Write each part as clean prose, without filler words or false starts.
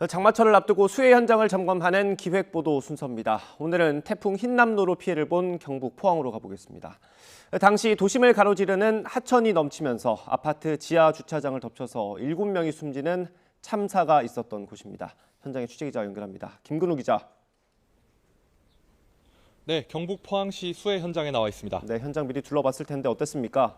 장마철을 앞두고 수해 현장을 점검하는 기획보도 순서입니다. 오늘은 태풍 흰남노로 피해를 본 경북 포항으로 가보겠습니다. 당시 도심을 가로지르는 하천이 넘치면서 아파트 지하 주차장을 덮쳐서 7명이 숨지는 참사가 있었던 곳입니다. 현장에 취재기자 연결합니다. 김근우 기자. 네, 경북 포항시 수해 현장에 나와 있습니다. 네, 현장 미리 둘러봤을 텐데 어땠습니까?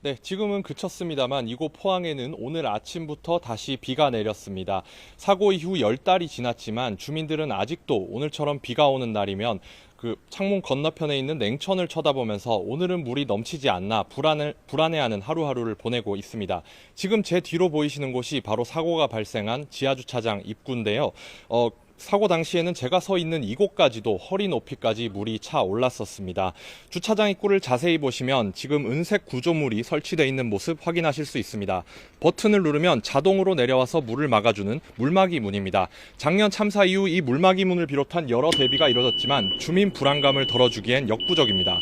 네, 지금은 그쳤습니다만 이곳 포항에는 오늘 아침부터 다시 비가 내렸습니다. 사고 이후 10달이 지났지만 주민들은 아직도 오늘처럼 비가 오는 날이면 창문 건너편에 있는 냉천을 쳐다보면서 오늘은 물이 넘치지 않나 불안해하는 하루하루를 보내고 있습니다. 지금 제 뒤로 보이시는 곳이 바로 사고가 발생한 지하주차장 입구인데요. 사고 당시에는 제가 서 있는 이곳까지도 허리 높이까지 물이 차 올랐었습니다. 주차장 입구를 자세히 보시면 지금 은색 구조물이 설치되어 있는 모습 확인하실 수 있습니다. 버튼을 누르면 자동으로 내려와서 물을 막아주는 물막이 문입니다. 작년 참사 이후 이 물막이 문을 비롯한 여러 대비가 이뤄졌지만 주민 불안감을 덜어주기엔 역부족입니다.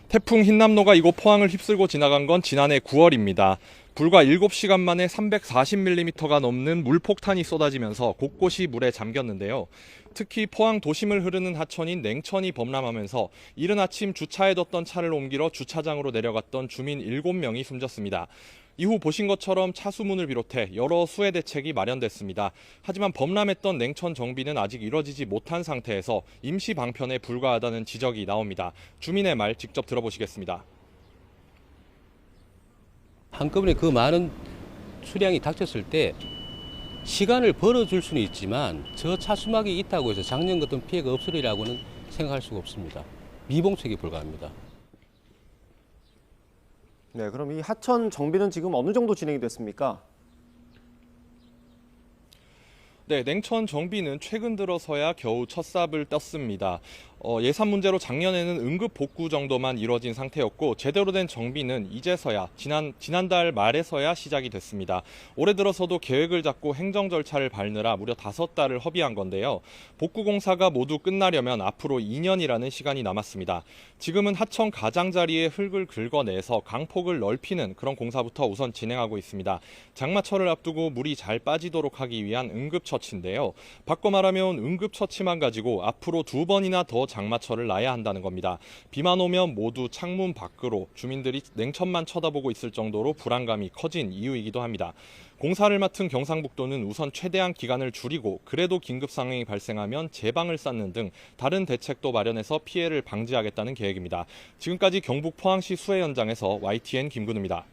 태풍 흰남노가 이곳 포항을 휩쓸고 지나간 건 지난해 9월입니다. 불과 7시간 만에 340mm가 넘는 물폭탄이 쏟아지면서 곳곳이 물에 잠겼는데요. 특히 포항 도심을 흐르는 하천인 냉천이 범람하면서 이른 아침 주차해뒀던 차를 옮기러 주차장으로 내려갔던 주민 7명이 숨졌습니다. 이후 보신 것처럼 차수문을 비롯해 여러 수해 대책이 마련됐습니다. 하지만 범람했던 냉천 정비는 아직 이뤄지지 못한 상태에서 임시 방편에 불과하다는 지적이 나옵니다. 주민의 말 직접 들어보시겠습니다. 한꺼번에 그 많은 수량이 닥쳤을 때 시간을 벌어줄 수는 있지만 저 차수막이 있다고 해서 작년 같은 피해가 없으리라고는 생각할 수가 없습니다. 미봉책에 불과합니다. 네, 그럼 이 하천 정비는 지금 어느 정도 진행이 됐습니까? 네, 냉천 정비는 최근 들어서야 겨우 첫 삽을 떴습니다. 예산 문제로 작년에는 응급 복구 정도만 이뤄진 상태였고 제대로 된 정비는 이제서야 지난달 말에서야 시작이 됐습니다. 올해 들어서도 계획을 잡고 행정 절차를 밟느라 무려 5달을 허비한 건데요. 복구 공사가 모두 끝나려면 앞으로 2년이라는 시간이 남았습니다. 지금은 하천 가장자리에 흙을 긁어내서 강폭을 넓히는 그런 공사부터 우선 진행하고 있습니다. 장마철을 앞두고 물이 잘 빠지도록 하기 위한 응급처치인데요. 바꿔 말하면 응급처치만 가지고 앞으로 2번이나 더 장마철을 놔야 한다는 겁니다. 비만 오면 모두 창문 밖으로 주민들이 냉천만 쳐다보고 있을 정도로 불안감이 커진 이유이기도 합니다. 공사를 맡은 경상북도는 우선 최대한 기간을 줄이고 그래도 긴급 상황이 발생하면 제방을 쌓는 등 다른 대책도 마련해서 피해를 방지하겠다는 계획입니다. 지금까지 경북 포항시 수해 현장에서 YTN 김근우입니다.